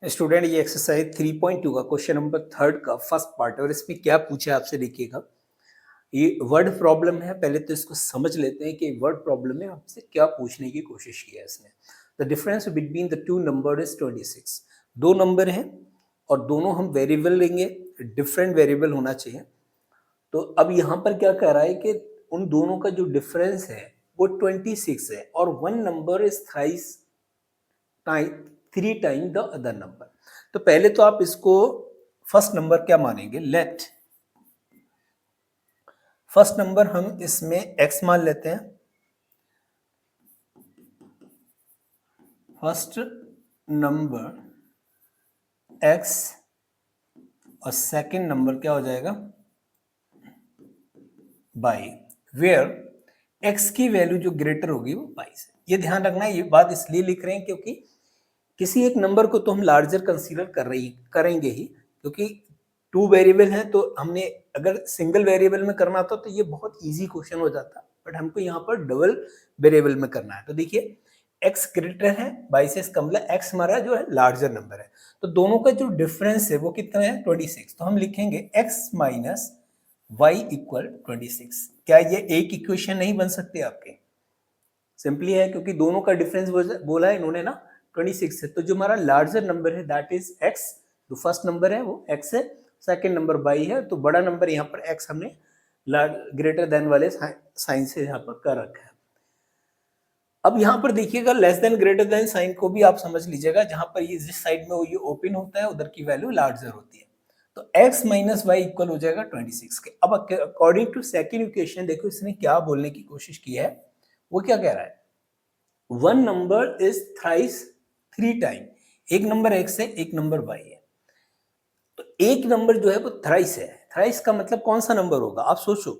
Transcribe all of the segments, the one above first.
Student ये exercise 3.2 का question number third का फर्स्ट पार्ट है और इसमें क्या पूछा है आपसे देखिएगा। ये वर्ड प्रॉब्लम है, पहले तो इसको समझ लेते हैं कि वर्ड प्रॉब्लम में आपसे क्या पूछने की कोशिश की है इसने। The difference between the two number is 26। दो नंबर हैं और दोनों हम वेरिएबल लेंगे, डिफरेंट वेरिएबल होना चाहिए। तो अब यहाँ पर क्या कह रहा है कि उन दोनों का जो डिफरेंस है वो 26 है और one number is thrice time 3 time the other number. तो पहले तो आप इसको फर्स्ट नंबर क्या मानेंगे, लेट फर्स्ट नंबर हम इसमें x मान लेते हैं। फर्स्ट नंबर x और सेकंड नंबर क्या हो जाएगा बाई, वेयर x की वैल्यू जो ग्रेटर होगी वो बाई से। ये ध्यान रखना है, ये बात इसलिए लिख रहे हैं क्योंकि किसी एक नंबर को तो हम लार्जर कंसीडर करेंगे ही, क्योंकि टू वेरिएबल है तो हमने अगर सिंगल वेरिएबल में करना था तो ये बहुत इजी क्वेश्चन हो जाता, बट हमको यहाँ पर डबल वेरिएबल में करना है। तो देखिए x ग्रेटर है बाई से, इसका मतलब x हमारा जो है लार्जर नंबर है, तो दोनों का जो डिफरेंस है वो कितना है 26। तो हम लिखेंगे x माइनस वाई इक्वल 26। क्या ये एक इक्वेशन नहीं बन सकते आपके? सिंपली है, क्योंकि दोनों का डिफरेंस बोला है इन्होंने ना 26 है। तो जो हमारा लार्जर नंबर है दैट इज x, जो फर्स्ट नंबर है वो x है, सेकंड नंबर बाई है, तो बड़ा नंबर यहाँ पर x हमने ग्रेटर देन वाले साइन से यहाँ पर कर रखा है। अब यहाँ पर देखिएगा less than greater than sign को भी आप समझ लीजिएगा, जहां पर ये जिस साइड में वो ये ओपन होता है उधर की वैल्यू लार्जर होती है। तो x माइनस वाई इक्वल हो जाएगा 26 के। अब अकॉर्डिंग टू सेकेंड इक्वेशन देखो इसने क्या बोलने की कोशिश की है, वो क्या कह रहा है, one number is thrice 3 time, एक नंबर x है एक नंबर y है। तो एक नंबर जो है वो थ्राइस है, थ्राइस का मतलब कौन सा नंबर होगा आप सोचो,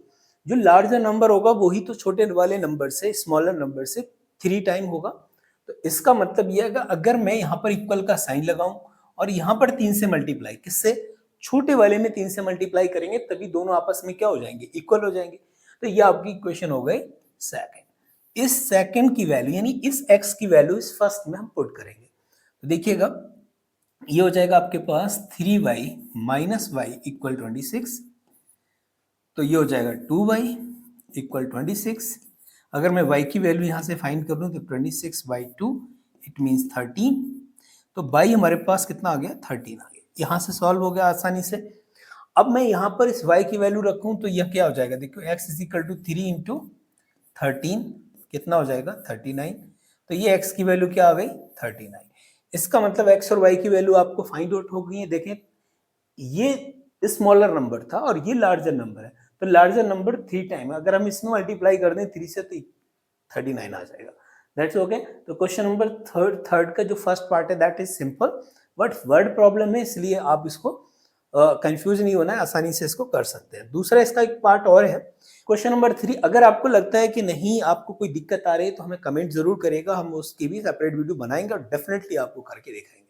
जो लार्जर नंबर होगा वही तो छोटे वाले नंबर से, स्मॉलर नंबर से 3 टाइम होगा। तो इसका मतलब यह है अगर मैं यहाँ पर इक्वल का साइन लगाऊं और यहाँ पर 3 से मल्टीप्लाई, किससे, छोटे वाले में 3 से मल्टीप्लाई करेंगे तभी दोनों आपस में क्या हो जाएंगे, इक्वल हो जाएंगे। तो ये आपकी इक्वेशन हो गई सेकंड। इस सेकंड की वैल्यू यानी इस x की वैल्यू इस फर्स्ट में हम पुट करेंगे। तो देखिएगा ये हो जाएगा आपके पास 3y माइनस वाई इक्वल 26। तो ये हो जाएगा 2y इक्वल 26। अगर मैं y की वैल्यू यहाँ से फाइंड कर लूँ तो 26/2 इट मीन्स 13। तो y हमारे पास कितना आ गया, 13 आ गया। यहाँ से सॉल्व हो गया आसानी से। अब मैं यहाँ पर इस y की वैल्यू रखूँ तो यह क्या हो जाएगा, देखो x is equal to 3 into 13 कितना हो जाएगा 39। तो ये x की वैल्यू क्या आ गई 39। इसका मतलब x और y की वैल्यू आपको फाइंड आउट हो गई है। देखें ये स्मॉलर नंबर था और ये लार्जर नंबर है, तो लार्जर नंबर 3 टाइम, अगर हम इसमें मल्टीप्लाई कर दें 3 से तो 39 आ जाएगा। That's okay. तो क्वेश्चन नंबर थर्ड का जो फर्स्ट पार्ट है that is simple, but word problem है इसलिए आप इसको कंफ्यूज नहीं होना है, आसानी से इसको कर सकते हैं। दूसरा इसका एक पार्ट और है क्वेश्चन नंबर 3। अगर आपको लगता है कि नहीं आपको कोई दिक्कत आ रही है तो हमें कमेंट जरूर करेगा, हम उसकी भी सेपरेट वीडियो बनाएंगे और डेफिनेटली आपको करके दिखाएंगे।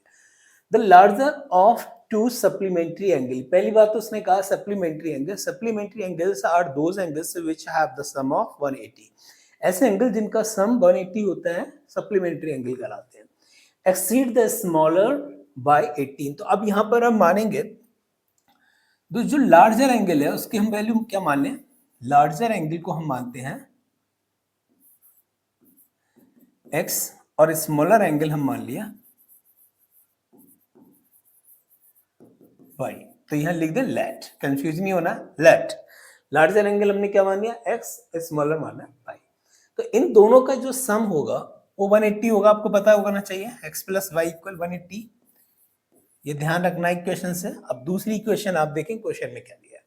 The larger of two supplementary angle, पहली बात तो उसने कहा supplementary angle, supplementary angles are those angles which have the sum of 180। ऐसे एंगल जिनका सम 180 होता है सप्लीमेंट्री एंगल कहलाते हैं। Exceed the smaller by 18। तो अब यहां पर हम मानेंगे तो जो लार्जर एंगल है उसकी हम वैल्यू क्या मान लें, लार्जर एंगल को हम मानते हैं x और स्मॉलर एंगल हम मान लिया y। तो यहां लिख दे लेट, कंफ्यूज नहीं होना, लेट लार्जर एंगल हमने क्या मान लिया x, स्मॉलर माना y। तो इन दोनों का जो सम होगा वो 180 होगा, आपको पता होना चाहिए x प्लस वाई इक्वल 180। ये ध्यान रखना इक्वेशन से। अब दूसरी इक्वेशन आप देखें क्वेश्चन में क्या दिया है।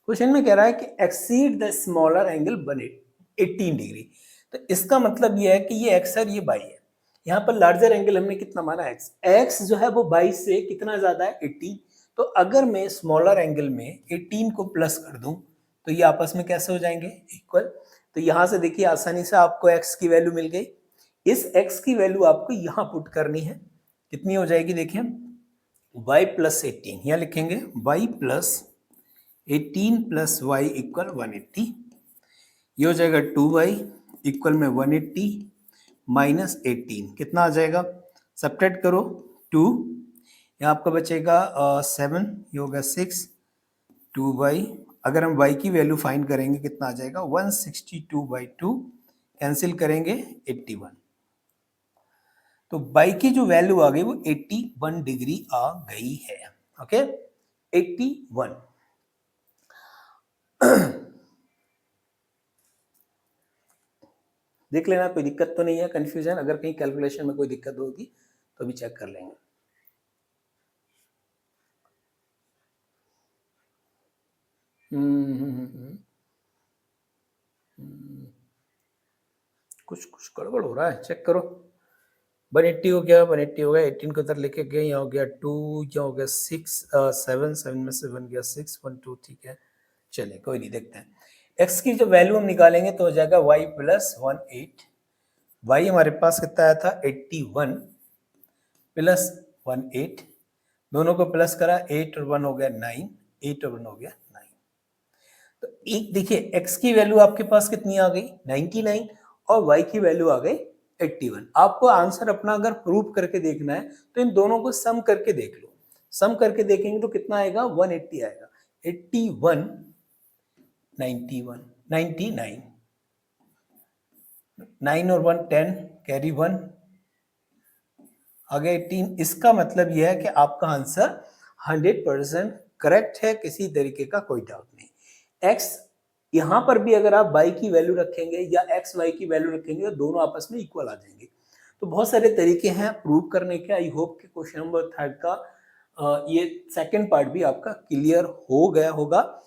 क्वेश्चन में कह रहा है कि exceed the smaller angle 18 degree. तो इसका मतलब ये है कि ये x और ये y है। यहाँ पर लार्जर एंगल हमने कितना माना x जो है वो 22 से कितना ज्यादा है 18। तो अगर मैं स्मॉलर एंगल में 18 को प्लस कर दूं तो ये आपस में कैसे हो जाएंगे, इक्वल। तो यहां से देखिए आसानी से आपको x की वैल्यू मिल गई। इस x की वैल्यू आपको यहां पुट करनी है, कितनी हो जाएगी देखिए y प्लस 18, यहाँ लिखेंगे y plus 18 plus y equal 180। ये हो जाएगा 2y इक्वल में 180 माइनस 18 कितना आ जाएगा, सब्ट्रैक्ट करो 2 यहाँ आपका बचेगा 7, ये होगा 6, 2/, अगर हम y की वैल्यू फाइंड करेंगे कितना आ जाएगा 162/2, कैंसिल करेंगे 81, तो y की जो वैल्यू आ गई वो 81 डिग्री आ गई है। ओके 81। देख लेना कोई दिक्कत तो नहीं है, कंफ्यूजन, अगर कहीं कैलकुलेशन में कोई दिक्कत होगी तो भी चेक कर लेंगे। कुछ गड़बड़ हो रहा है, चेक करो। 180 हो गया, 180 हो गया, 18 को उधर लेके गए, यहाँ हो गया 2, यहाँ हो गया 6, 7 में से बन गया 6, 1 2, ठीक है, चलिए कोई नहीं, देखते हैं। x की जो वैल्यू हम निकालेंगे तो हो जाएगा y प्लस 18, y हमारे पास कितना आया था 81 प्लस 18, दोनों को प्लस करा, 8 और 1 हो गया 9, 8 और 1 हो गया 9। तो एक देखिए x की वैल्यू आपके पास कितनी आ गई 99 और y की वैल्यू आ गई 81। आपको आंसर अपना अगर प्रूव करके देखना है तो इन दोनों को सम करके देख लो, सम करके देखेंगे तो कितना आएगा 180 आएगा, 81 91 99, 9 और 1 10, कैरी 1 आगे 18। इसका मतलब यह है कि आपका आंसर 100% करेक्ट है, किसी तरीके का कोई डाउट नहीं। x यहां पर भी अगर आप y की वैल्यू रखेंगे या x y की वैल्यू रखेंगे तो दोनों आपस में इक्वल आ जाएंगे। तो बहुत सारे तरीके हैं प्रूव करने के। आई होप कि क्वेश्चन नंबर 3 का ये सेकंड पार्ट भी आपका क्लियर हो गया होगा।